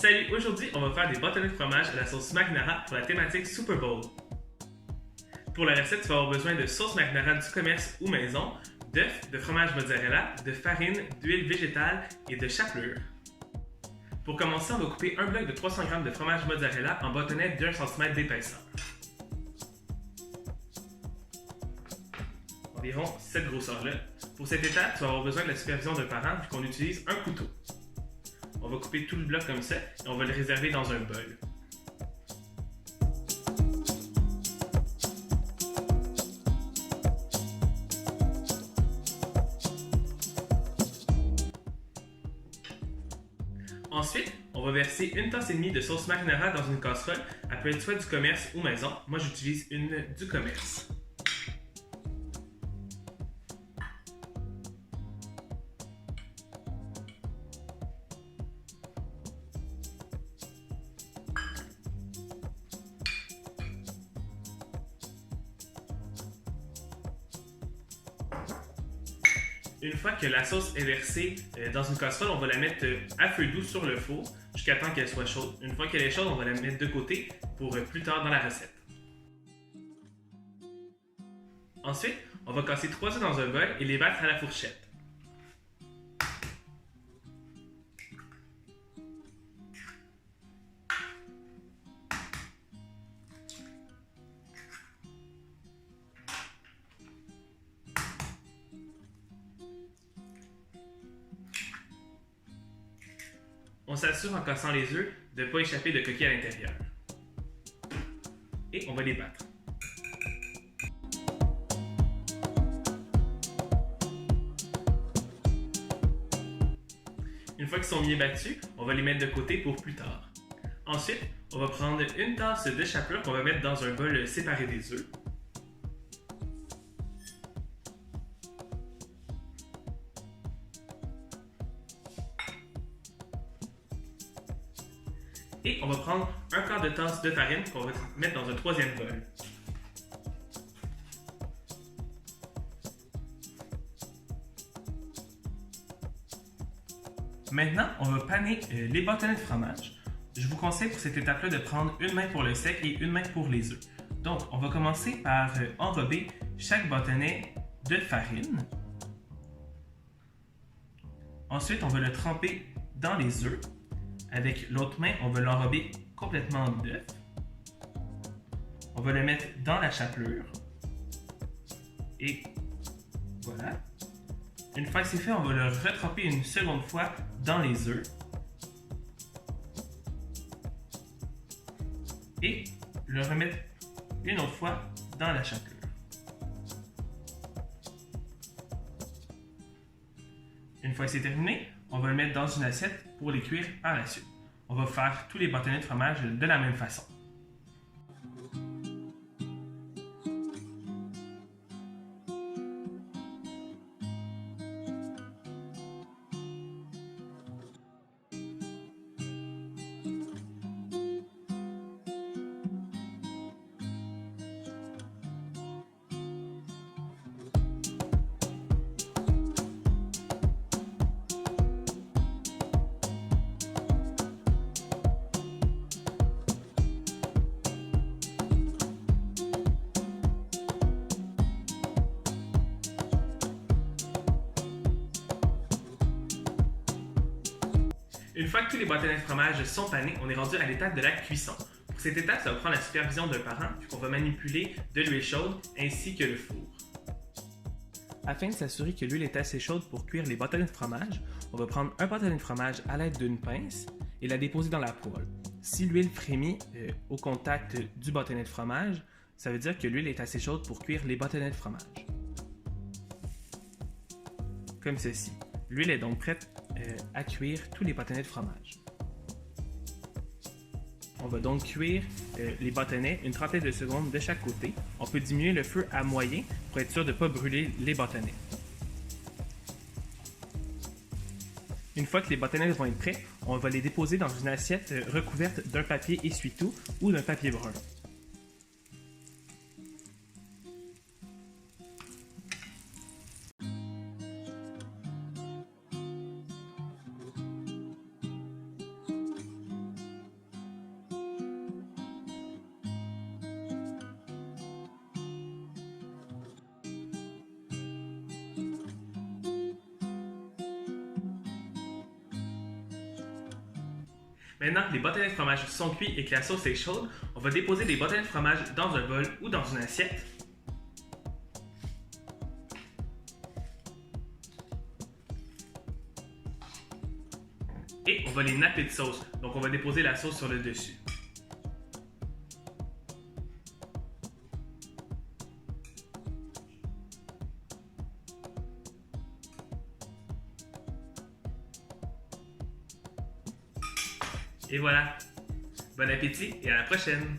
Salut, aujourd'hui on va faire des bâtonnets de fromage à la sauce marinara pour la thématique Super Bowl. Pour la recette, tu vas avoir besoin de sauce marinara du commerce ou maison, d'œufs, de fromage mozzarella, de farine, d'huile végétale et de chapelure. Pour commencer, on va couper un bloc de 300 g de fromage mozzarella en bâtonnets d'1 cm d'épaisseur. Environ cette grosseur-là. Pour cette étape, tu vas avoir besoin de la supervision d'un parent puis qu'on utilise un couteau. On va couper tout le bloc comme ça et on va le réserver dans un bol. Ensuite, on va verser une tasse et demie de sauce marinara dans une casserole. Elle peut être soit du commerce ou maison. Moi, j'utilise une du commerce. Une fois que la sauce est versée dans une casserole, on va la mettre à feu doux sur le four jusqu'à temps qu'elle soit chaude. Une fois qu'elle est chaude, on va la mettre de côté pour plus tard dans la recette. Ensuite, on va casser 3 œufs dans un bol et les battre à la fourchette. On s'assure en cassant les œufs de ne pas échapper de coquilles à l'intérieur. Et on va les battre. Une fois qu'ils sont bien battus, on va les mettre de côté pour plus tard. Ensuite, on va prendre une tasse de chapelure qu'on va mettre dans un bol séparé des œufs. Et on va prendre un quart de tasse de farine qu'on va mettre dans un troisième bol. Maintenant, on va paner les bâtonnets de fromage. Je vous conseille pour cette étape-là de prendre une main pour le sec et une main pour les œufs. Donc, on va commencer par enrober chaque bâtonnet de farine. Ensuite, on va le tremper dans les œufs. Avec l'autre main, on va l'enrober complètement d'œuf. On va le mettre dans la chapelure. Et voilà. Une fois que c'est fait, on va le retremper une seconde fois dans les œufs. Et le remettre une autre fois dans la chapelure. Une fois que c'est terminé, on va le mettre dans une assiette pour les cuire par la suite. On va faire tous les bâtonnets de fromage de la même façon. Une fois que tous les bâtonnets de fromage sont panés, on est rendu à l'étape de la cuisson. Pour cette étape, ça va prendre la supervision d'un parent, puisqu'on va manipuler de l'huile chaude ainsi que le four. Afin de s'assurer que l'huile est assez chaude pour cuire les bâtonnets de fromage, on va prendre un bâtonnet de fromage à l'aide d'une pince et la déposer dans la poêle. Si l'huile frémit au contact du bâtonnet de fromage, ça veut dire que l'huile est assez chaude pour cuire les bâtonnets de fromage. Comme ceci. L'huile est donc prête à cuire tous les bâtonnets de fromage. On va donc cuire les bâtonnets une trentaine de secondes de chaque côté. On peut diminuer le feu à moyen pour être sûr de ne pas brûler les bâtonnets. Une fois que les bâtonnets vont être prêts, on va les déposer dans une assiette recouverte d'un papier essuie-tout ou d'un papier brun. Maintenant que les bâtonnets de fromage sont cuits et que la sauce est chaude, on va déposer les bâtonnets de fromage dans un bol ou dans une assiette. Et on va les napper de sauce. Donc on va déposer la sauce sur le dessus. Et voilà. Bon appétit et à la prochaine!